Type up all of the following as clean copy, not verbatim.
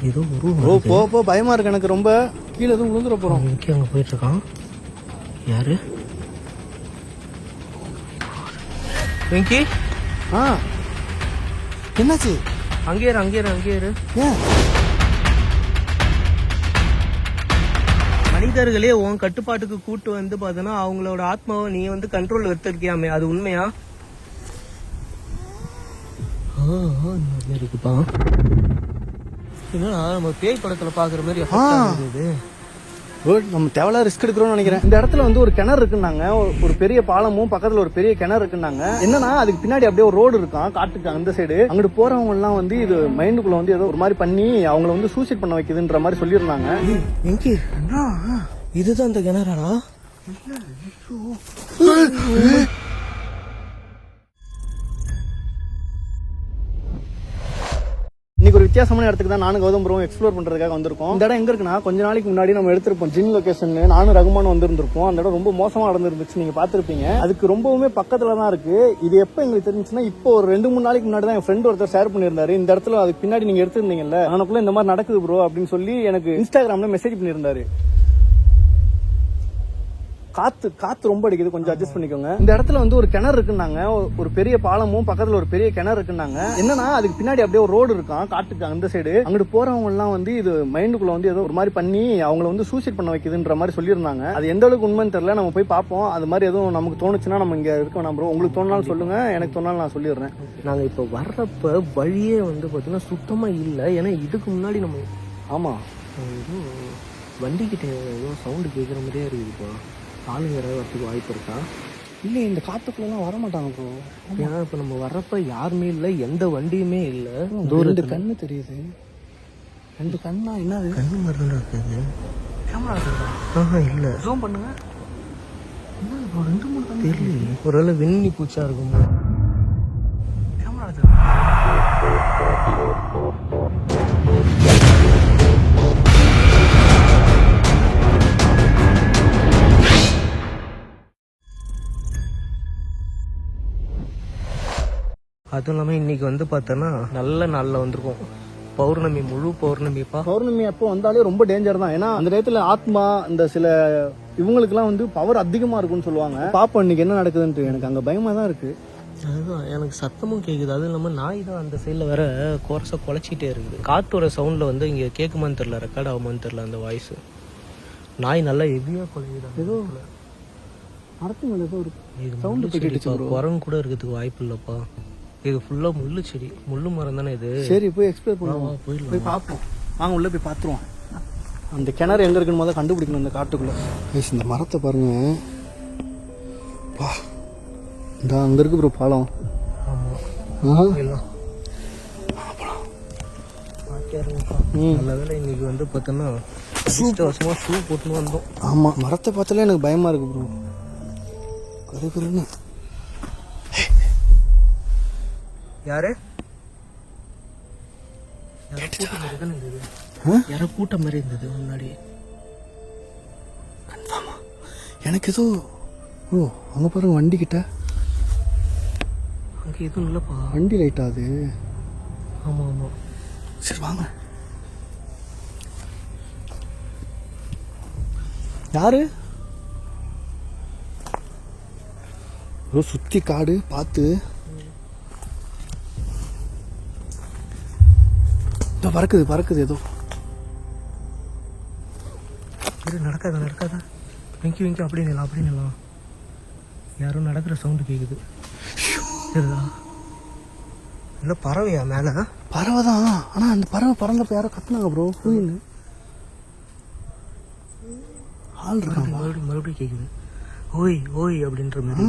ஏதோ ஒரு போ பயமா இருக்கு எனக்கு ரொம்ப. கீழே எதுவும் விழுந்துட போறோம். இங்கே அங்கே போயிட்டு இருக்கான். யாரு? வெங்கி. என்னாச்சு? அங்கேயே இரு. ஏன்? மனிதர்களே உன் கட்டுப்பாட்டுக்கு கூட்டு வந்து பார்த்தோன்னா அவங்களோட ஆத்மாவை நீ வந்து கண்ட்ரோல் எடுத்திருக்கியாமே, அது உண்மையா? இருக்குப்பா. என்னன்னா நம்ம பேய் படத்துல பாக்குற மாதிரி நம்ம தேவையில்ல ரிஸ்க் எடுக்கிறோம்னு நினைக்கிறேன். இந்த இடத்துல வந்து ஒரு கிணறு இருக்குன்னாங்க, ஒரு பெரிய பாலமும் பக்கத்துல ஒரு பெரிய கிணறு இருக்குன்னாங்க. என்னன்னா அதுக்கு பின்னாடி அப்படியே ஒரு ரோடு இருக்கான் காட்டுக்கு அந்த சைடு. அங்கிட்டு போறவங்க எல்லாம் வந்து இது மைண்டுக்குள்ள வந்து ஏதோ ஒரு மாதிரி பண்ணி அவங்கள வந்து சூசைட் பண்ண வைக்குதுன்ற மாதிரி சொல்லியிருந்தாங்க. எங்கே இதுதான் அந்த கிணறாடா? இன்னைக்கு ஒரு வித்தியாசமான இடத்துக்கு தான் நானும் கௌதம் ப்ரோவும் எக்ஸ்ப்ளோர் பண்றதுக்காக வந்திருக்கோம். இந்த இடம் எங்க இருக்குன்னா, கொஞ்ச நாளைக்கு முன்னாடி நம்ம எடுத்திருப்போம் ஜின் லொகேஷன், நானும் ரகுமானும் வந்திருந்திருப்போம். அந்த இடம் ரொம்ப மோசமா நடந்துருந்துச்சு, நீங்க பாத்திருப்பீங்க. அதுக்கு ரொம்பவுமே பக்கத்துல தான் இருக்கு. இது எப்ப எங்களுக்கு தெரிஞ்சுன்னா, இப்போ ஒரு 2-3 நாளைக்கு முன்னாடி தான் என் ஃப்ரெண்ட் ஒருத்தர் ஷேர் பண்ணியிருந்தாரு. இந்த இடத்துல அதுக்கு பின்னாடி நீங்க எடுத்திருந்தீங்கல்ல, எனக்குள்ள இந்த மாதிரி நடக்குது ப்ரோ அப்படின்னு சொல்லி எனக்கு இன்ஸ்டாகிராம்ல மெசேஜ் பண்ணியிருந்தாரு. காத்து ரொம்ப அடிக்குது, கொஞ்சம் அட்ஜஸ்ட் பண்ணிக்கோங்க. இந்த இடத்துல வந்து ஒரு கிணறு இருக்குன்னாங்க, ஒரு பெரிய பாலமும் பக்கத்துல ஒரு பெரிய கிணறு இருக்குன்னாங்க. என்னன்னா அதுக்கு பின்னாடி அப்படியே ஒரு ரோடு இருக்கான் காட்டுக்கு அந்த சைடு. அங்கிட்டு போறவங்க எல்லாம் வந்து இது மைண்டுக்குள்ள வந்து ஏதோ ஒரு மாதிரி பண்ணி அவங்கள வந்து சூசைட் பண்ண வைக்குதுன்ற மாதிரி சொல்லியிருந்தாங்க. அது எந்த அளவுக்கு உண்மைன்னு தெரியல, நம்ம போய் பார்ப்போம். அது மாதிரி எதுவும் நமக்கு தோணுச்சுன்னா நம்ம இங்க இருக்க வேணாம் ப்ரோ. உங்களுக்கு தோணாலும் சொல்லுங்க, எனக்கு தோணாலும் நான் சொல்லிடுறேன். நாங்க இப்ப வர்றப்ப வழியே வந்து பாத்தீங்கன்னா சுத்தமா இல்லை. ஏன்னா இதுக்கு முன்னாடி நம்ம வண்டி கிட்ட ஏதோ சவுண்டு கேட்குற மாதிரியே இருக்குதுப்பா. ஆளுங்க யாராவது வரத்துக்கு வாய்ப்பு இருக்கா? இல்லை, இந்த காத்துக்குள்ளலாம் வரமாட்டாங்க ப்ரோ. ஏன்னா இப்போ நம்ம வர்றப்ப யாருமே இல்லை, எந்த வண்டியுமே இல்லை. 2 கண்ணு தெரியுது. 2 கண்ணா? என்னது? கண்ணு மாதிரி தான் இருக்குது. கேமரா இருக்குதா? இல்லை, ஜூம் பண்ணுங்க. என்ன 2-3 கண்ணு தெரியல. ஒருவேளை வெண்ணி பூச்சா இருக்கும். கேமரா இருக்கு. அதுவும் இல்லாமல் இன்னைக்கு வந்து பார்த்தோன்னா நல்ல நாளில் வந்திருக்கோம். பௌர்ணமி, முழு பௌர்ணமிப்பா. பௌர்ணமி அப்போ வந்தாலே ரொம்ப டேஞ்சர் தான். ஏன்னா அந்த நேரத்தில் ஆத்மா இந்த சில இவங்களுக்குலாம் வந்து பவர் அதிகமாக இருக்குன்னு சொல்லுவாங்க. பாப்போம் இன்னைக்கு என்ன நடக்குதுன்ட்டு. எனக்கு அங்கே பயமாக தான் இருக்கு. அதுதான் எனக்கு சத்தமும் கேட்குது. அதுவும் இல்லாமல் நாய் தான் அந்த சைடில் வேற கோரஸாக குலைச்சிட்டே இருக்குது. காத்தோட சவுண்டில் வந்து இங்கே கேட்குமான்னு தெரில, ரெக்கார்ட் ஆகுமான்னு தெரில அந்த வாய்ஸ். நாய் நல்லா ஹெவியாக குலையுது. ஏதோ மரத்து மேலே ஏதோ ஒரு சவுண்டு கேட்டுச்சு. குரங்கு கூட இருக்கிறதுக்கு வாய்ப்பு இல்லைப்பா. இது ஃபுல்லாக முள்ளு செடி, முள்ளு மரம் தானே இது. சரி போய் எக்ஸ்ப்ளோர் பண்ணுவோம், போய் பார்ப்போம். வாங்க உள்ளே போய் பார்த்துருவோம். அந்த கிணறு எங்கே இருக்குன்னு முதல்ல கண்டுபிடிக்கணும் இந்த காட்டுக்குள்ளே. இந்த மரத்தை பாருங்க, இந்த அங்கே இருக்கு ப்ரோ பாலம். நல்ல வேலை இன்னைக்கு வந்து பார்த்தோன்னா வருஷமா ஷூ போட்டுன்னு வந்தோம். ஆமாம், மரத்தை பார்த்தாலே எனக்கு பயமாக இருக்கு ப்ரோ. கருக்குன்னு யாரு யாரோ கூட்டம் மாதிரி இருந்தது முன்னாடி. கன்ஃபார்மா எனக்கு ஏதோ அங்கே பாருங்க வண்டி கிட்ட. அங்கே எதுவும் இல்லைப்பா, வண்டி லைட்டா அது. ஆமாம். சரி வாங்க. யாரு? சுத்தி காடு பார்த்து. பறக்குது ஏதோ. நடக்காத வெங்கி அப்படி நிலாம். யாரும் நடக்கிற சவுண்டு கேட்குது. சரிதா? இல்லை பறவையா மேலே? பறவை தான். ஆனால் அந்த பறவை பறந்தப்ப யாரோ கத்துனாங்க ப்ரோ. புரியல, ஆள் இருக்காங்க. மறுபடியும் கேட்குது. ஓய் அப்படின்ற மாதிரி.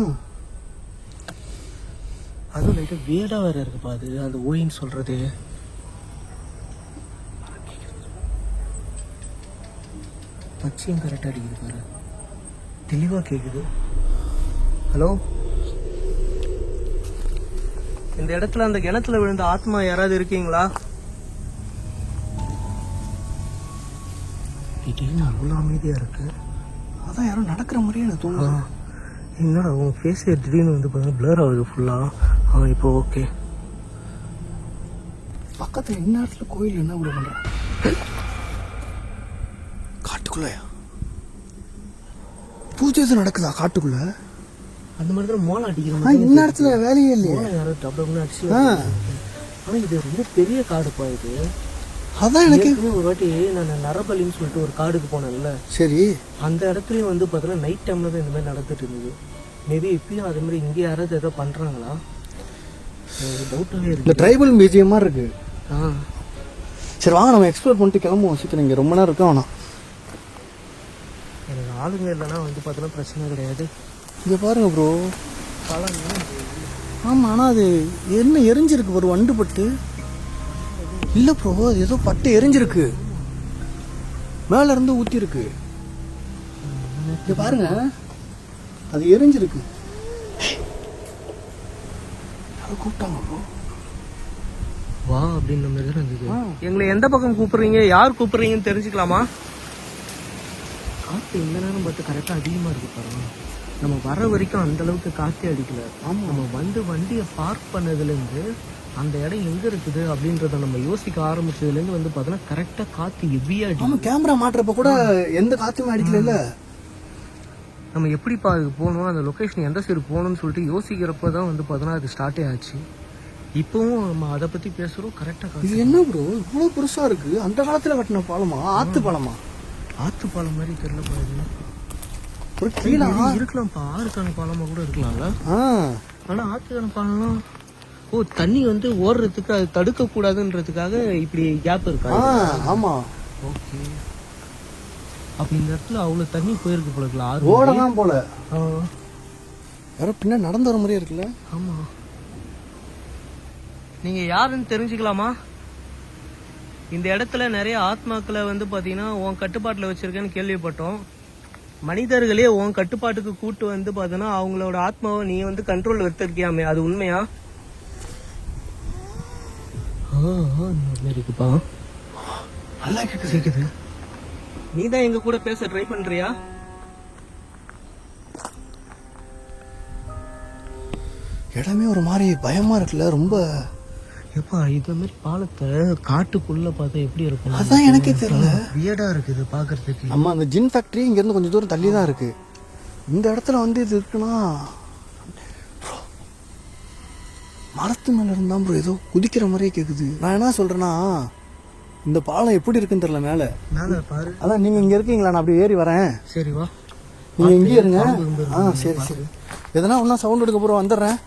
அதுவும் லைட்டாக வேடாக வேற இருக்குப்பா அது, அந்த ஓயின்னு சொல்கிறது. பச்சையும் கரெக்டாக அடிக்குது பாரு, தெளிவாக கேட்குது. ஹலோ, இந்த இடத்துல அந்த கிணத்துல விழுந்த ஆத்மா யாராவது இருக்கீங்களா? திடீர்னு அவ்வளோ அமைதியாக இருக்கு. அதான் யாரும் நடக்கிற மாதிரியே எனக்கு தோணுது. என்னடா உன் ஃபேஸ் திடீர்னு வந்து பார்த்தீங்கன்னா பிளர் ஆகுது ஃபுல்லாக. இப்போ ஓகே. பக்கத்துல என்ன இடத்துல கோயில் என்ன கூட பண்ற? காட்டுக்குள்ளயா பூஜை எதுவும் நடக்குதா காட்டுக்குள்ள? அந்த மாதிரி தான் மோளம் அடிக்கிற ஆனா மாதிரி இந்த இடத்துல வேலையே இல்லையே. மோளம் யாரோ டப்பு அடிச்சு. ஆனா இது ரொம்ப பெரிய காடுப்பா இது. அதான் எனக்கு ஏற்கனவே ஒரு வாட்டி நான் நரபலின்னு சொல்லிட்டு ஒரு காடுக்கு போனேன்ல, சரி அந்த இடத்துலயும் வந்து பார்த்தீங்கன்னா நைட் டைம்ல தான் இந்த மாதிரி நடந்துட்டு இருந்தது. மேபி இப்பயும் அதே மாதிரி இங்கே யாராவது ஏதோ பண்றாங்களா டவுட்டாகவே இந்த இருக்கு. ட்ரைபல் மியூசியம் மாதிரி இருக்கு. ஆ சரி வாங்க நம்ம எக்ஸ்ப்ளோர் பண்ணிட்டு கிளம்புவோம். சீக்கிரம் இங்க ரொம்ப நேரம் இருக்க வேணாம். எனக்கு ஆளுங்க இல்லைன்னா வந்து பார்த்தீங்கன்னா பிரச்சனை கிடையாது. இங்க பாருங்க ப்ரோ. பழம் ஆமா ஆனா அது என்ன எரிஞ்சிருக்கு ஒரு வண்டு பட்டு இல்ல ப்ரோ, அது ஏதோ பட்டு எரிஞ்சிருக்கு, மேல இருந்து ஊத்தி இருக்கு. இங்க பாருங்க அது எரிஞ்சிருக்கு. கூப்பிட்டாங்க ப்ரோ. வா அப்படின்ற மாதிரி தான் இருந்தது. எங்களை எந்த பக்கம் கூப்பிடுறீங்க, யார் கூப்பிடுறீங்கன்னு தெரிஞ்சுக்கலாமா? காற்று இந்த நேரம் பார்த்து கரெக்டாக அதிகமாக இருக்கு பாருங்க. நம்ம வர வரைக்கும் அந்த அளவுக்கு காற்றே அடிக்கல. நம்ம வந்து வண்டியை பார்க் பண்ணதுலேருந்து அந்த இடம் எங்க இருக்குது அப்படின்றத நம்ம யோசிக்க ஆரம்பிச்சதுலேருந்து வந்து பார்த்தோன்னா கரெக்டாக காற்று ஹெவியாக அடிக்கும். ஆமா கேமரா மாட்டுறப்ப கூட எந்த காத்துமே அடிக்கல. நம்ம எப்படிப்பா அதுக்கு போகணும், அந்த லொக்கேஷன் எந்த சைடு போகணும்னு சொல்லிட்டு யோசிக்கிறப்ப தான் வந்து பார்த்தோன்னா அது ஸ்டார்ட்டே ஆச்சு. இப்போவும் நம்ம அதை பற்றி பேசுகிறோம். கரெக்டாக இது என்ன ப்ரோ இவ்வளோ பெருசா இருக்கு? அந்த காலத்துல கட்டின பாலமா? ஆத்து பாலமா? ஆத்து பாலம் மாதிரி தெரியல பாருங்க. ஒரு கீழே இருக்கலாம்ப்பா, ஆறுக்கான பாலமா கூட இருக்கலாம்ல. ஆ ஆனா ஆத்துக்கான பாலம் தண்ணி வந்து ஓடுறதுக்கு அது தடுக்க கூடாதுன்றதுக்காக இப்படி கேப் இருக்கா? ஆமா ஓகே. அப்ப இந்த இடத்துல அவ்வளவு தண்ணி போயிருக்கு போல இருக்குல்ல, ஆறு ஓடலாம் போல. யாரோ பின்ன நடந்து வர மாதிரியே இருக்குல்ல. ஆமா. நீங்க யாருன்னு தெரிஞ்சுக்கலாமா? இந்த இடத்துல நிறைய ஆத்மாக்களை வந்து பாத்தீங்கன்னா உன் கட்டுப்பாட்டுல வச்சிருக்கேன்னு கேள்விப்பட்டோம். மனிதர்களே உன் கட்டுப்பாட்டுக்கு கூட்டு வந்து பாத்தீங்கன்னா அவங்களோட ஆத்மாவை நீ வந்து கண்ட்ரோல் எடுத்திருக்கியாமே, அது உண்மையா? இருக்குப்பா, நல்லா கேக்குது. நீ தான் எங்க கூட பேச ட்ரை பண்றியா? இடமே ஒரு மாதிரி பயமா இருக்குல்ல ரொம்ப. எப்பா இது மாதிரி பாலத்தை காட்டுக்குள்ள பார்த்தா எப்படி இருக்கும்? அதான் எனக்கே தெரியல, வியர்டா இருக்குது பாக்குறதுக்கு. நம்ம அந்த ஜின் ஃபேக்டரி இங்க இருந்து கொஞ்சம் தூரம் தள்ளி தான் இருக்கு. இந்த இடத்துல வந்து இது இருக்குன்னா மரத்து மேல இருந்தா ப்ரோ ஏதோ குதிக்கிற மாதிரியே கேக்குது. நான் என்ன சொல்றேன்னா இந்த பாலம் எப்படி இருக்குன்னு தெரியல மேல. மேல பாரு. அதான் நீங்க இங்க இருக்கீங்களா, நான் அப்படியே ஏறி வரேன். சரி வா, நீங்க இங்கே இருங்க. சரி சரி, எதனா ஒன்னா சவுண்ட் எடுக்க போறோம், வந்துடுறேன்.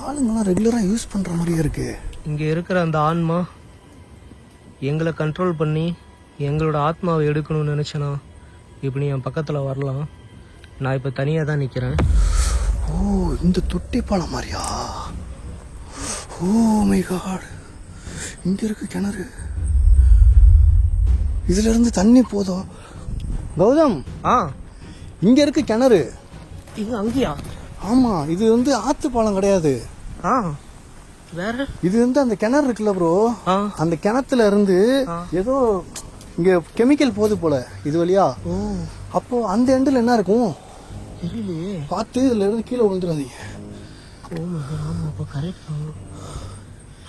ஆளுங்கெல்லாம் ரெகுலரா யூஸ் பண்ற மாதிரியே இருக்கு. இங்க இருக்கிற அந்த ஆன்மா எங்களை கண்ட்ரோல் பண்ணி எங்களோட ஆத்மாவை எடுக்கணும்னு நினைச்சனா இப்படி என் பக்கத்துல வரலாம். நான் இப்ப தனியா தான் நிக்கிறேன். ஓ இந்த தொட்டி பாலம் மாதிரியா? ஓ மை காட், இங்க இருக்கு கிணறு, இதுல இருந்து தண்ணி போதும். கௌதம் இங்க இருக்கு கிணறு. இங்க அங்கேயா? ஆமா, இது வந்து ஆத்து பாலம் கிடையாது. வேற இது வந்து அந்த கிணறு இருக்குல்ல ப்ரோ, அந்த கிணத்துல இருந்து ஏதோ இங்க கெமிக்கல் போகுது போல இது வழியா. அப்போ அந்த எண்டில் என்ன இருக்கும் தெரியலையே, பார்த்து இதுல இருந்து கீழே விழுந்துடாதீங்க. அப்ப கரெக்ட்.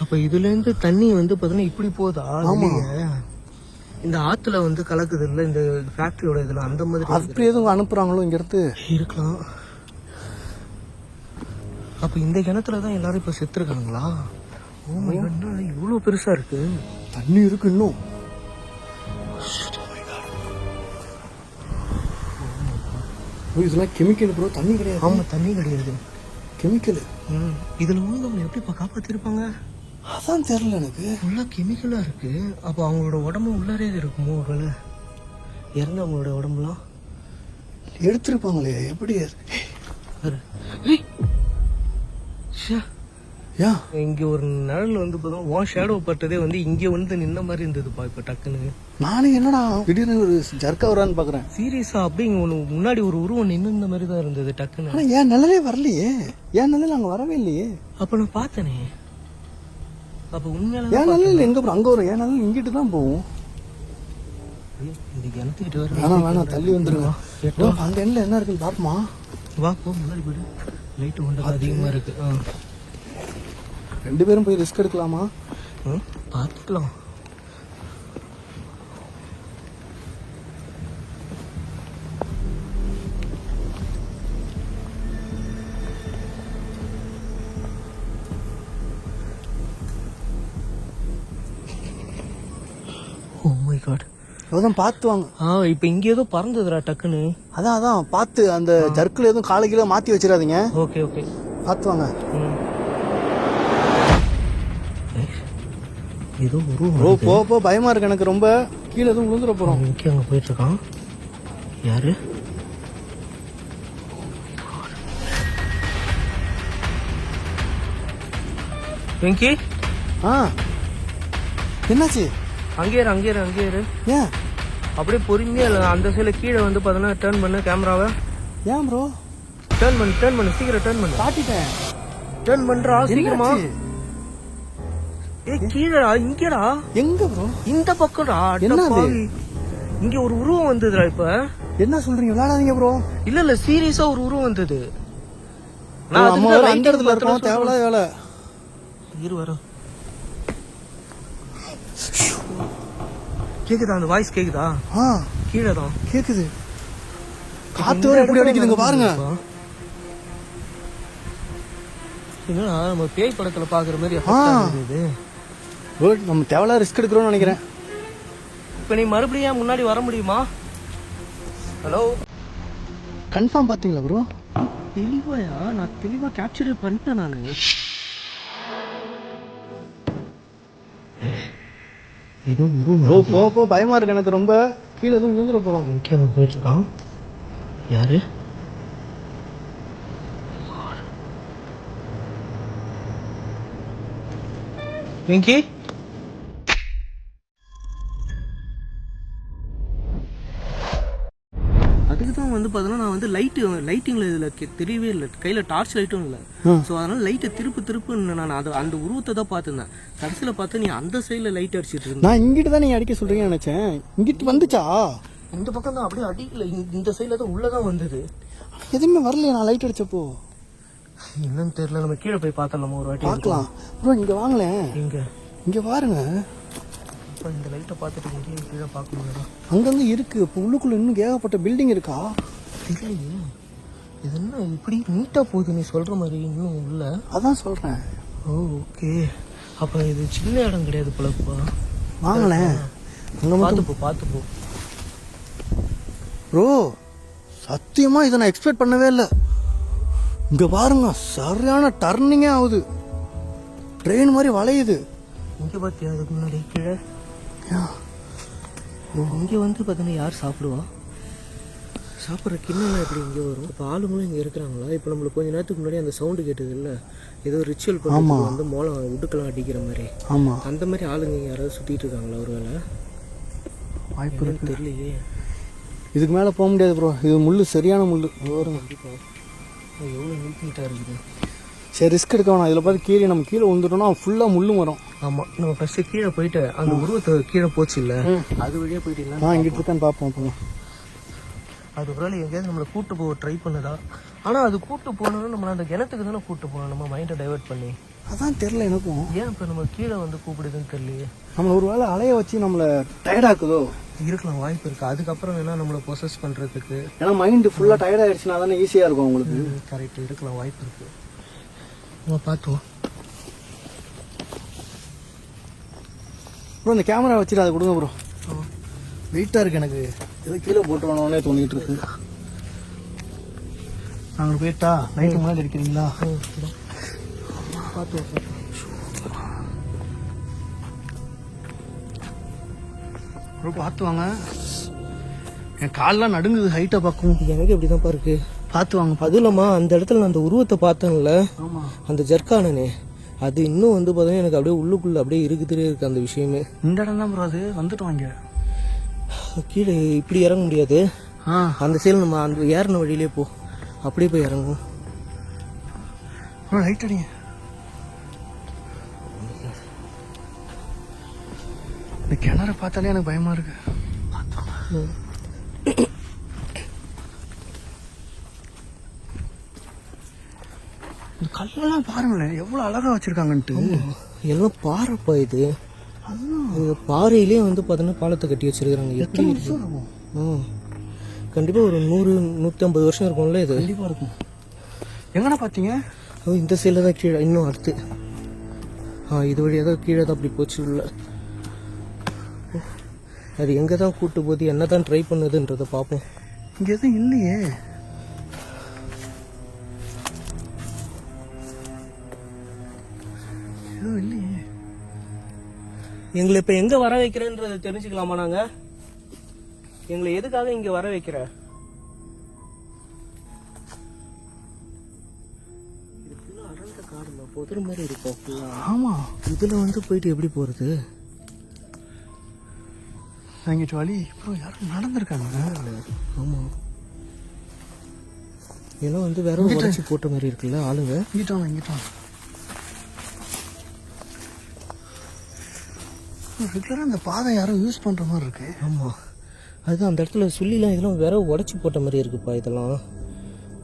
அப்ப இதுல இருந்து தண்ணி வந்து பாத்தீங்கன்னா இப்படி போதா? இந்த ஆத்துல வந்து கலக்குது இல்ல இந்த ஃபேக்டரியோட இதுல, அந்த மாதிரி அப்படி எதுவும் அனுப்புறாங்களோ இங்க இருந்து இருக்கலாம். அப்ப இந்த கிணத்துலதான் எல்லாரும் இப்ப செத்துருக்காங்களா? ஓ மை காட், என்ன இவ்வளவு பெருசா இருக்கு? தண்ணி இருக்கு இன்னும். இதெல்லாம் கெமிக்கல் ப்ரோ, தண்ணி கிடையாது. ஆமா தண்ணி கிடையாது, கெமிக்கல். இதுல அவங்க எப்படிப்பா காப்பாத்திருப்பாங்க? அதான் தெரியல எனக்கு. ஃபுல்லா கெமிக்கலா இருக்கு. அப்ப அவங்களோட உடம்பு உள்ளாரே இருக்குமோ? ஒருவேளை இறந்தவங்களோட உடம்புலாம் எடுத்திருப்பாங்களே, எப்படி? இங்க ஒரு நிழல் வந்து உன் ஷேடோ பட்டதே வந்து இங்க வந்து நின்ன மாதிரி இருந்ததுப்பா. இப்ப டக்குன்னு நானும் என்னடா திடீர்னு ஒரு ஜர்க்கா வரான்னு பாக்குறேன். சீரியஸா அப்படி இங்க முன்னாடி ஒரு உருவம் நின்ன மாதிரி தான் இருந்தது டக்குன்னு. ஆனா என் நிழலே வரலையே, என் நிழல் அங்க வரவே இல்லையே. அப்ப நான் பார்த்தனே. அப்ப உண்மையில என் நிழல் எங்க போறோம்? அங்க வரும். என் நிழல் இங்கிட்டு தான் போகும். இந்த கிணத்துக்கிட்ட வேணாம் தள்ளி வந்துருங்க. ப்ரோ அந்த எண்ணில் என்ன இருக்குன்னு பார்ப்போமா? வா போ முன்னாடி போயிடு. லைட்டு ஒன்று அதிகமாக இருக்கு. ரெண்டு பேரும் போய் ரிஸ்க் எடுக்கலாமா? பார்த்துக்கலாம். Oh my God. அதான் பார்த்து வாங்க. இப்போ இங்கே ஏதோ பறந்ததுடா டக்குன்னு. அதான் பார்த்து அந்த ஜர்க்கில் எதுவும் காலை கீழே மாற்றி வச்சிடாதீங்க. ஓகே ஓகே பார்த்து வாங்க. ஏதோ ப்ரோ போ பயமா இருக்கு எனக்கு ரொம்ப. கீழே எதுவும் விழுந்துட போறோம். இங்கே அங்கே போயிட்டு இருக்கான். யாரு? வெங்கி. என்னாச்சு? அங்கே இரு. ஏன் அப்படியே பொறுமையா அந்த சைடுல கீழே வந்து பார்த்தீங்கன்னா டர்ன் பண்ணு கேமராவை. ஏன் ப்ரோ? டர்ன் பண்ணு சீக்கிரம் டர்ன் பண்ணு. காட்டிட்டேன். டர்ன் பண்றா சீக்கிரமா. கீழடா இங்கடா. எங்க ப்ரோ? இந்த பக்கம்டா. இங்க ஒரு உருவம் வந்ததுடா. இப்ப என்ன சொல்றீங்க? விளையாடாதீங்க ப்ரோ. இல்ல சீரியஸா ஒரு உருவம் வந்தது. நம்ம அந்த இடத்துல இருக்கோம். தேவையில்லாத வேலை. இரு வர. கேக்குதா? அந்த வாய்ஸ் கேக்குதா? கீழே தான் கேக்குது. காத்து வர எப்படி அடிக்குதுங்க பாருங்க. என்னடா நம்ம பேய் படத்துல பாக்குற மாதிரி இது. நம்ம தேவையில்லாத ரிஸ்க் எடுக்கிறோம்னு நினைக்கிறேன். இப்ப நீ மறுபடியும் முன்னாடி வர முடியுமா? ஹலோ கன்ஃபார்ம் பாத்தீங்களா ப்ரோ? தெளிவாயா? நான் தெளிவா கேப்சர் பண்ணிட்டேன் நானு. போ பயமா இருக்கு எனக்கு ரொம்ப. கீழே எதுவும் விழுந்துட போறோம். முக்கியமா போயிட்டு இருக்கான். யாரு? வெங்கி. அதுக்கு தான் வந்து பார்த்தீங்கன்னா நான் வந்து லைட்டிங்கில் இதில் தெரியவே இல்லை. கையில் டார்ச் லைட்டும் இல்லை. ஸோ அதனால் லைட்டை திருப்புன்னு நான் அந்த உருவத்தை தான் பார்த்துருந்தேன். கடைசியில் பார்த்தா நீ அந்த சைடில் லைட் அடிச்சிட்டு இருந்தேன். நான் இங்கிட்டு தான் நீங்கள் அடிக்க சொல்கிறீங்கன்னு நினச்சேன். இங்கிட்டு வந்துச்சா? இந்த பக்கம் தான் அப்படியே அடிக்கல. இந்த சைடில் தான் உள்ளே தான் வந்தது. எதுவுமே வரலையே நான் லைட் அடிச்சப்போ. என்னன்னு தெரியல. நம்ம கீழே போய் பார்த்தலாம் ஒரு வாட்டி. பார்க்கலாம் ப்ரோ. இங்கே வாங்களேன். இங்கே பாருங்க. இந்த லைட்டை பார்த்துட்டு இங்கே கீழே பார்க்க முடியாதா? அங்கங்கே இருக்கு. இப்போ உள்ளுக்குள்ள இன்னும் ஏகப்பட்ட பில்டிங் இருக்கா? தெரியலையே. இது என்ன இப்படி நீட்டாக போகுது நீ சொல்கிற மாதிரி இன்னும் உள்ள? அதான் சொல்கிறேன். ஓ ஓகே. அப்போ இது சின்ன இடம் கிடையாது போலப்பா. வாங்களேன். அங்கே பார்த்துப்போ ப்ரோ. சத்தியமாக இதை நான் எக்ஸ்பெக்ட் பண்ணவே இல்லை. இங்கே பாருங்க சரியான டர்னிங்கே ஆகுது. ட்ரெயின் மாதிரி வளையுது. இங்கே பார்த்தியா? அதுக்கு முன்னாடி கீழே இங்கே வந்து பார்த்தீங்கன்னா யார் சாப்பிடுவா? சாப்பிட்ற கிண்ணெல்லாம் எப்படி இங்கே வரும்? இப்போ ஆளுங்களும் இங்கே இருக்கிறாங்களா? இப்போ நம்மளுக்கு கொஞ்சம் நேரத்துக்கு முன்னாடி அந்த சவுண்டு கேட்டது இல்லை? ஏதோ ரிச்சுவல் பண்ணி வந்து மோளம் உடுக்கலாம் அடிக்கிற மாதிரி. ஆமாம், அந்த மாதிரி ஆளுங்க யாராவது சுற்றிட்டு இருக்காங்களா? ஒரு வேலை வாய்ப்பு இருக்கு. தெரியலையே. இதுக்கு மேலே போக முடியாது ப்ரோ. இது முள் சரியான முள் வரும். கண்டிப்பாக எவ்வளோ நீட்டாக இருக்குது. சரி ரிஸ்க் எடுக்க வேணாம். இதில் பார்த்து கீழே நம்ம கீழே வந்துட்டோம்னா ஃபுல்லாக முள்ளும் வரும். ஆமாம், நம்ம ஃபஸ்ட்டு கீழே போயிட்டு அந்த உருவத்தை கீழே போச்சு இல்லை, அது வழியாக போயிட்டீங்களா? இங்கிட்டு இருக்கான்னு பார்ப்போம். அப்போ அது ஒரு வேலை எங்கேயாவது நம்மளை கூப்பிட்டு போக ட்ரை பண்ணுதா? ஆனால் அது கூப்பிட்டு போகணும்னு நம்மளை அந்த கிணத்துக்கு தானே கூப்பிட்டு போகணும், நம்ம மைண்டை டைவெர்ட் பண்ணி. அதான் தெரில எனக்கும். ஏன் இப்போ நம்ம கீழே வந்து கூப்பிடுதுன்னு தெரியலையே. நம்மளை ஒரு வேலை அலைய வச்சு நம்மளை டயர்டாக்குதோ? இருக்கலாம், வாய்ப்பு இருக்குது. அதுக்கப்புறம் வேணால் நம்மளை ப்ரொசஸ் பண்ணுறதுக்கு, ஏன்னா மைண்டு ஃபுல்லாக டயர்டாகிடுச்சுன்னா தானே ஈஸியாக இருக்கும் உங்களுக்கு. கரெக்ட், இருக்கலாம், வாய்ப்பு இருக்குது. நம்ம பார்த்துவோம் ப்ரோ. இந்த கேமரா வச்சுட்டு அதை கொடுங்க ப்ரோ. வெயிட்டாக இருக்குது எனக்கு. எதோ கீழே போட்டு வேணும்னே தோணிட்டு இருக்கு. நாங்கள் போயிட்டா நைட்டு முன்னாடி இருக்கிறீங்களா? பார்த்துவோம். ப்ரோ பார்த்து வாங்க. என் காலெலாம் நடுங்குது ஹைட்டாக பார்க்கும். எனக்கு எப்படி தான் இருக்கு. பார்த்து வாங்க. அதுவும் இல்லாமல் அந்த இடத்துல நான் அந்த உருவத்தை பார்த்தேன்ல, அந்த ஜர்க்கானே, அது இன்னும் வந்து பார்த்தீங்கன்னா எனக்கு அப்படியே உள்ளுக்குள்ளே அப்படியே இருக்குதுலே இருக்குது அந்த விஷயமே. இந்த இடம் தான் ப்ரோ. அது வந்துட்டு வாங்க. கீழே இப்படி இறங்க முடியாது. அந்த சைடில் நம்ம அந்த ஏறின வழியிலே போ, அப்படியே போய் இறங்கும். லைட் அடிங்க. இந்த கிணறு பார்த்தாலே எனக்கு பயமா இருக்கு. கல்லெல்லாம் பாருங்களேன் எவ்வளவு அழகா வச்சிருக்காங்கன்ட்டு. எல்லாம் பாறைப்பா இது. இந்த பாறையிலே வந்து பார்த்தோன்னா பாலத்தை கட்டி வச்சிருக்காங்க. எப்படி இருக்கும்? கண்டிப்பாக ஒரு 100-150 வருஷம் இருக்கும்ல இது. கண்டிப்பா இருக்கும். எங்கண்ணா பார்த்தீங்க? இந்த சைடில் தான் கீழே இன்னும் அடுத்து. இது வழியாக தான் கீழே தான் அப்படி போச்சு உள்ள. அது எங்கே தான் கூட்டு போது என்ன தான் ட்ரை பண்ணுதுன்றதை பார்ப்போம். இங்கே எதுவும் இல்லையே. எதுவும் இல்லையே. எங்களை இப்போ எங்கே வர வைக்கிறேன்றதை தெரிஞ்சுக்கலாமா நாங்கள்? எங்களை எதுக்காக இங்கே வர வைக்கிற? இது ஃபுல்லாக அடர்ந்த காடுல புதர் மாதிரி இருக்கும் ஃபுல்லாக. ஆமா, இதில் வந்து போயிட்டு எப்படி போகிறது? அங்கிட்டு வழி இப்போ யாரும் நடந்திருக்காங்க. ஆமாம், ஏன்னா வந்து வேற உடச்சி போட்ட மாதிரி இருக்குல்ல ஆளுங்க. இங்கிட்டாங்க ரெகுலராக அந்த பாதை யாரும் யூஸ் பண்ணுற மாதிரி இருக்கு. ஆமாம், அதுதான் அந்த இடத்துல சொல்லிலாம் இதெல்லாம் வேற உடச்சி போட்ட மாதிரி இருக்குப்பா. இதெல்லாம்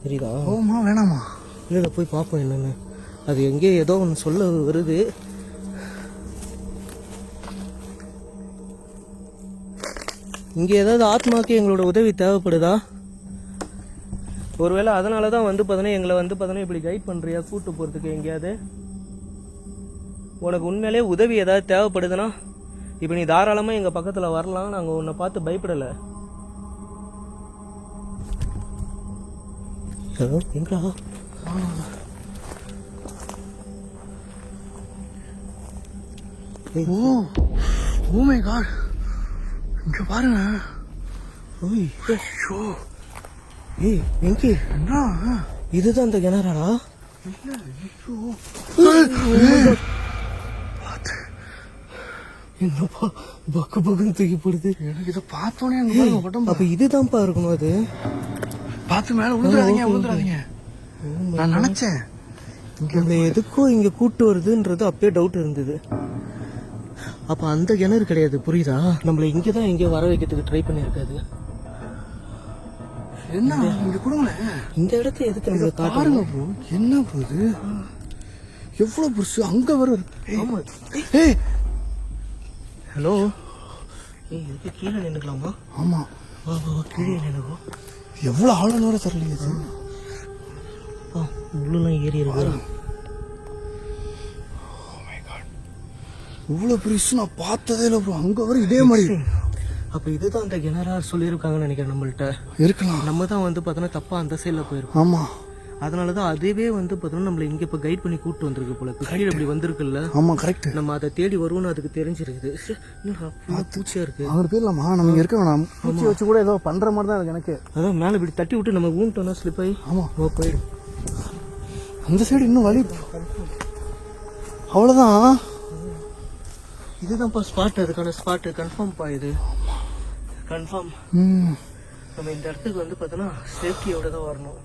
தெரியுதா? ஓமா வேணாமா? இல்லை போய் பார்ப்போம் என்னென்னு. அது எங்கேயோ ஏதோ ஒன்று சொல்ல வருது. இங்கே ஏதாவது ஆத்மாக்கு எங்களோட உதவி தேவைப்படுதா? ஒருவேளை அதனால தான் வந்து பார்த்தோன்னா எங்களை வந்து பார்த்தோன்னா இப்படி கைட் பண்ணுறியா கூட்டு போகிறதுக்கு எங்கேயாவது? உனக்கு உண்மையிலே உதவி ஏதாவது தேவைப்படுதுன்னா இப்போ நீ தாராளமாக எங்கள் பக்கத்தில் வரலாம். நாங்கள் உன்னை பார்த்து பயப்படலை. ஹலோ, எங்கடா? ஓ மை காட், இங்க பாருங்க. ஓய், ஏய் எங்கே? என்ன இதுதான் அந்த கிணறாடா? என்னப்பா பக்கு பக்குன்னு தூக்கி போடுது. எனக்கு இதை பார்த்தோன்னே எனக்கு உடம்பு. அப்ப இதுதான்ப்பா இருக்கணும். அது பார்த்து மேல விழுந்துடாதீங்க. நான் நினைச்சேன் நம்மள எதுக்கோ இங்க கூட்டு வருதுன்றது அப்பயே டவுட் இருந்தது. அப்ப அந்த கிணறு கிடையாது, புரியுதா? நம்மள இங்கதான் எங்கேயோ வர வைக்கிறதுக்கு ட்ரை பண்ணிருக்காது. என்ன இங்க கொடுங்களேன். இந்த இடத்த எதுக்கு நம்ம பாருங்க ப்ரோ, என்ன ப்ரோ இது? எவ்வளவு பெருசு அங்க வர. ஏய் ஹலோ, ஏய் இதுக்கு கீழே நின்னுக்கலாமா? ஆமா வா வா கீழே நின்னுக்கோ. எவ்வளவு ஆழம் வர தெரியலையே இது. உள்ளெல்லாம் ஏறி இருக்கு. இவ்வளவு பெருசு நான் பார்த்ததே இல்லை ப்ரோ. அங்க வர இதே மாதிரி. அப்ப இதுதான் அந்த கிணறா சொல்லியிருக்காங்கன்னு நினைக்கிறேன். நம்மள்ட்ட இருக்கலாம். நம்ம தான் வந்து பார்த்தோன்னா தப்பா அந்த சைடில் போயிருக்கோம். ஆமா, அதனாலதான் அதுவே வந்து பார்த்தோன்னா நம்மள இங்க இப்ப கைட் பண்ணி கூட்டு வந்திருக்கு போல. கீழே இப்படி வந்திருக்குல்ல. ஆமா கரெக்ட். நம்ம அதை தேடி வருவோம்னு அதுக்கு தெரிஞ்சிருக்குது. பூச்சியா இருக்கு. அவங்க போயிடலாமா? நம்ம இங்க இருக்க வேணாம். பூச்சி வச்சு கூட ஏதோ பண்ற மாதிரி தான் இருக்கு எனக்கு. அதான் மேல இப்படி தட்டி விட்டு நம்ம ஊன்ட்டோம்னா ஸ்லிப் ஆகி. ஆமா போயிடும். அந்த சைடு இன்னும் வழி. அவ்வளவுதான். இதுதான்ப்பா ஸ்பாட். அதுக்கான ஸ்பாட் கன்ஃபார்ம் பா. இது கன்ஃபார்ம். நம்ம இந்த இடத்துக்கு வந்து பார்த்தோன்னா சேஃப்டியோட தான் வரணும்.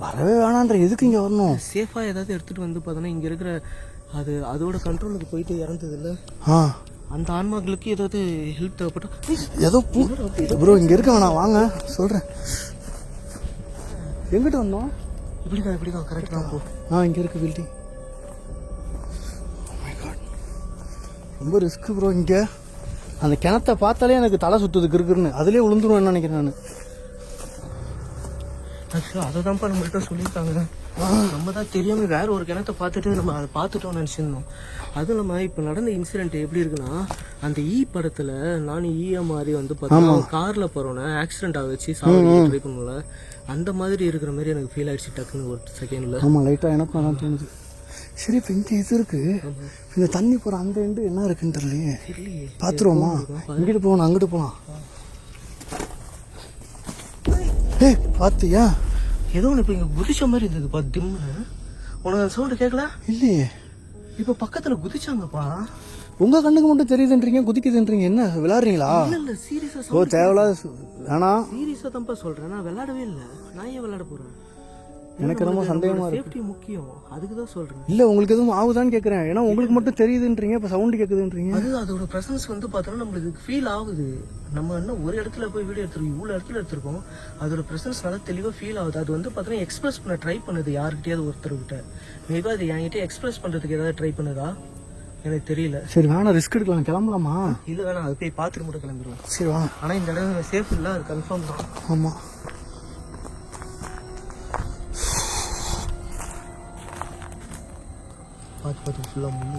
வரவே வேணான்ற எதுக்கு இங்க வரணும்? சேஃபா ஏதாவது எடுத்துட்டு வந்து பார்த்தோன்னா இங்க இருக்கிற அது அதோட கண்ட்ரோலுக்கு போயிட்டு இறந்தது இல்ல, அந்த ஆன்மாக்களுக்கு ஏதாவது ஹெல்ப் தேவைப்பட்டா ஏதோ ப்ரோ இங்க இருக்க வேணாம், வாங்க சொல்றேன். எங்கிட்ட வந்தோம்? இப்படிதான் கரெக்ட் தான் போ. இங்க இருக்கு பில்டிங். ரொம்ப ரிஸ்க் ப்ரோ. இங்க அந்த கிணத்தை பார்த்தாலே எனக்கு தலை சுத்துது கிருக்குன்னு. அதுலயே விழுந்துருவேன் நினைக்கிறேன் நான். ஆக்சுவலாக அதை தான்ப்பா நம்மள்கிட்ட சொல்லியிருக்காங்க. நம்ம தான் தெரியாம வேற ஒரு கிணத்தை பார்த்துட்டு நம்ம அதை பார்த்துட்டோம்னு நினச்சிருந்தோம். அதுவும் இல்லாமல் இப்போ நடந்த இன்சிடென்ட் எப்படி இருக்குன்னா, அந்த படத்தில் நானும் ஈயா மாதிரி வந்து பார்த்தோம்னா காரில் போகிறோன்னா ஆக்சிடென்ட் ஆகிடுச்சு சாப்பிட ட்ரை பண்ணல, அந்த மாதிரி இருக்கிற மாதிரி எனக்கு ஃபீல் ஆயிடுச்சு டக்குன்னு ஒரு செகண்டில். ஆமாம், லைட்டாக எனக்கும் அதான் தோணுது. சரி, இப்போ இங்கே இது இருக்கு, இந்த தண்ணி போகிற அந்த எண்டு என்ன இருக்குன்னு தெரியலையே. பார்த்துருவோமா? இங்கிட்டு போகணும், அங்கிட்டு போகலாம். ஏய் பார்த்தியா? ஏதோ ஒன்று இப்போ இங்கே குதிச்ச மாதிரி இருந்ததுப்பா திம்னு. உனக்கு அந்த சவுண்டு கேட்கல? இல்லையே. இப்போ பக்கத்தில் குதிச்சாங்கப்பா. உங்கள் கண்ணுக்கு மட்டும் தெரியுதுன்றீங்க, குதிக்குதுன்றீங்க. என்ன விளையாடுறீங்களா? இல்லை சீரியஸா. ஓ தேவையில்லாத வேணாம். சீரியஸாக தான்ப்பா சொல்கிறேன், நான் விளையாடவே இல்லை. நான் ஏன் விளையாட போகிறேன்? எனக்கு ரொம்ப சந்தேகமா இருக்கு. சேஃப்டி முக்கியம், அதுக்கு தான் சொல்றேன். இல்ல உங்களுக்கு எதுவும் ஆகுதான்னு கேக்குறேன். ஏன்னா உங்களுக்கு மட்டும் தெரியுதுன்றீங்க, இப்ப சவுண்ட் கேக்குதுன்றீங்க. அது அதோட பிரசன்ஸ் வந்து பார்த்தோன்னா நம்மளுக்கு ஃபீல் ஆகுது. நம்ம இன்னும் ஒரு இடத்துல போய் வீடியோ எடுத்துருக்கோம், இவ்வளோ இடத்துல எடுத்திருக்கோம். அதோட பிரசன்ஸ் நல்லா தெளிவாக ஃபீல் ஆகுது. அது வந்து பார்த்தோன்னா எக்ஸ்பிரஸ் பண்ண ட்ரை பண்ணுது யாருக்கிட்டையாவது ஒருத்தர்கிட்ட. மேபி அது என்கிட்ட எக்ஸ்பிரஸ் பண்றதுக்கு ஏதாவது ட்ரை பண்ணுதா எனக்கு தெரியல. சரி வேணா ரிஸ்க் எடுக்கலாம், கிளம்பலாமா? இல்லை வேணாம், அது போய் பார்த்துட்டு மட்டும் கிளம்பிடுவோம். சரி வாங்க. ஆனால் இந்த இடம் சேஃப் இல்லை, அது கன்ஃபார்ம் தான். ஆமா பார்த்து பார்த்து ஃபுல்லாக முள்ளு.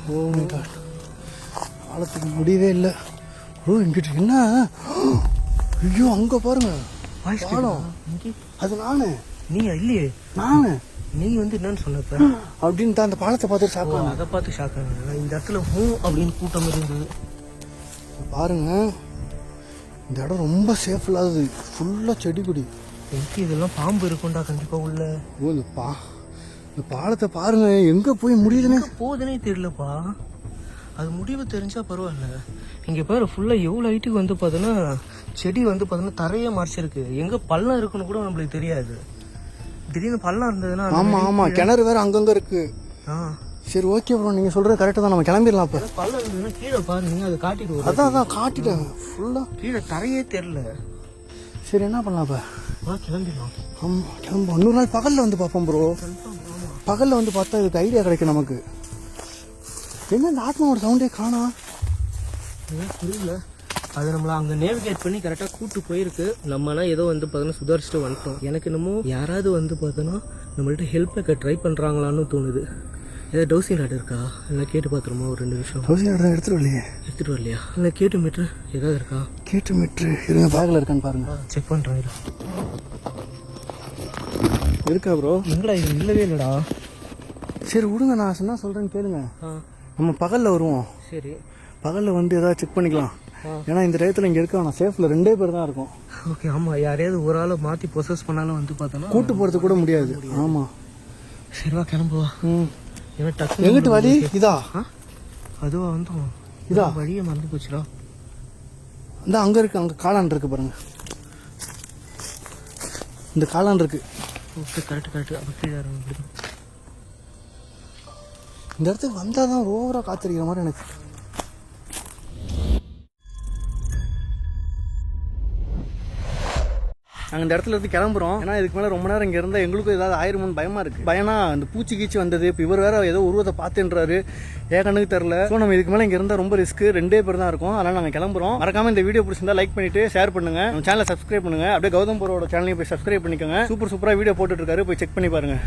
ஓ மை காட், காலத்துக்கு முடியவே இல்லை. ஓ எங்கிட்ட என்ன? ஐயோ அங்க பாருங்க பாலம். அது நானு. நீ இல்லையே, நானு. நீ வந்து என்னன்னு சொன்னப்ப அப்படின்னு தான் அந்த பாலத்தை பார்த்து ஷாக் ஆனேன். அதை பார்த்து ஷாக் ஆனேன். இந்த இடத்துல ஹூ அப்படின்னு கூட்டம் இருந்தது. பாருங்க இந்த இடம் ரொம்ப சேஃப் இல்லாதது, ஃபுல்லா செடி கொடி. எனக்கு இதெல்லாம் பாம்பு இருக்கும்டா கண்டிப்பா உள்ள. ஓ இந்த பாலத்தை பாருங்க எங்க போய் முடியுதுன்னு போகுதுன்னே தெரியலப்பா. அது முடிவு தெரிஞ்சா பரவாயில்ல. இங்க பாரு ஃபுல்லா எவ்வளவு ஹைட்டுக்கு வந்து பார்த்தோன்னா செடி வந்து பார்த்தோன்னா தரையே மறைச்சிருக்கு. எங்க பள்ளம் இருக்குன்னு கூட நம்மளுக்கு தெரியாது. திடீர்னு பள்ளம் இருந்ததுன்னா. ஆமா ஆமா, கிணறு வேற அங்கங்க இருக்கு. சரி ஓகே ப்ரோ, நீங்க சொல்றது கரெக்டா தான், நம்ம கிளம்பிடலாம். அப்ப பள்ளம் இருந்ததுன்னா கீழே பாருங்க, அதை காட்டிட்டு. அதான் காட்டிட்டாங்க ஃபுல்லா, கீழே தரையே தெரியல. சரி என்ன பண்ணலாம் இப்ப? கிளம்பிடலாம். ஆமா கிளம்பும். இன்னொரு நாள் பகல்ல வந்து பார்ப்போம் ப்ரோ. பகல்ல வந்து பார்த்தா இதுக்கு ஐடியா கிடைக்கும் நமக்கு. என்ன இந்த ஆத்மாவோட சவுண்டே காணா? புரியல. அது நம்மள அங்க நேவிகேட் பண்ணி கரெக்டா கூட்டு போயிருக்கு. நம்மனா ஏதோ வந்து பார்த்தோன்னா சுதாரிச்சுட்டு வந்துட்டோம். எனக்கு என்னமோ யாராவது வந்து பார்த்தோன்னா நம்மள்ட்ட ஹெல்ப் கேட்க ட்ரை பண்றாங்களான்னு தோணுது. ஏதாவது டவுசிங் ராட் இருக்கா இல்லை கேட்டு பார்த்துருமா? ஒரு 2 நிமிஷம். டவுசிங் ராட் எடுத்துட்டு வரலையே. எடுத்துட்டு வரலையா? இல்லை கேட்டு மீட்ரு ஏதாவது இருக்கா? கேட்டு மீட்ரு இருங்க, பேக்ல இருக்கான்னு பாருங்க. செக் பண்றேன். இருக்கா ப்ரோ? எங்கடா இது? இல்லவே இல்லடா. சரி விடுங்க, நான் சொன்னா சொல்றேன்னு கேளுங்க. நம்ம பகல்ல வருவோம். சரி பகல்ல வந்து ஏதாவது செக் பண்ணிக்கலாம். ஏன்னா இந்த டயத்துல இங்க இருக்க நான் சேஃப்ல 2 பேர் தான் இருக்கும். ஓகே. ஆமா, யாரையாவது ஒரு ஆளை மாத்தி ப்ரொசஸ் பண்ணாலும் வந்து பார்த்தோன்னா கூட்டு போறது கூட முடியாது. ஆமா சரிவா கிளம்புவா. ஏன்னா டக்கு எங்கிட்டு வழி இதா? அதுவா வந்தோம். இதா வழியை மறந்து போச்சுடா. இந்த அங்க இருக்கு, அங்க காளான் இருக்கு பாருங்க. இந்த காளான் இருக்கு. Okay correct. அப்போ கீழே இறங்க. இந்த இடத்துக்கு வந்தாதான் ஓவரா காத்திருக்கிற மாதிரி எனக்கு. நாங்கள் இந்த இடத்துல இருந்து கிளம்புறோம். ஏன்னா இதுக்கு மேலே ரொம்ப நேரம் இங்கே இருந்தால் எங்களுக்கும் ஏதாவது ஆயிருமோன்னு பயமாக இருக்குது. பயனா இந்த பூச்சி கீச்சி வந்தது. இப்போ இவர் வேற ஏதோ உருவத்தை பார்த்துன்றாரு, ஏகனுக்கு தெரில. ஸோ நம்ம இதுக்கு மேலே இங்கே இருந்தால் ரொம்ப ரிஸ்க். 2 பேர் தான் இருக்கும். அதனால் நாங்கள் கிளம்புறோம். மறக்காம இந்த வீடியோ பிடிச்சிருந்தா லைக் பண்ணிட்டு ஷேர் பண்ணுங்க. நம்ம சேனலை சப்ஸ்கிரைப் பண்ணுங்க. அப்படியே கௌதம் ப்ரோட சேனலையும் போய் சப்ஸ்கிரைப் பண்ணிக்கோங்க. சூப்பராக வீடியோ போட்டுட்டு இருக்காரு, போய் செக் பண்ணி பாருங்க.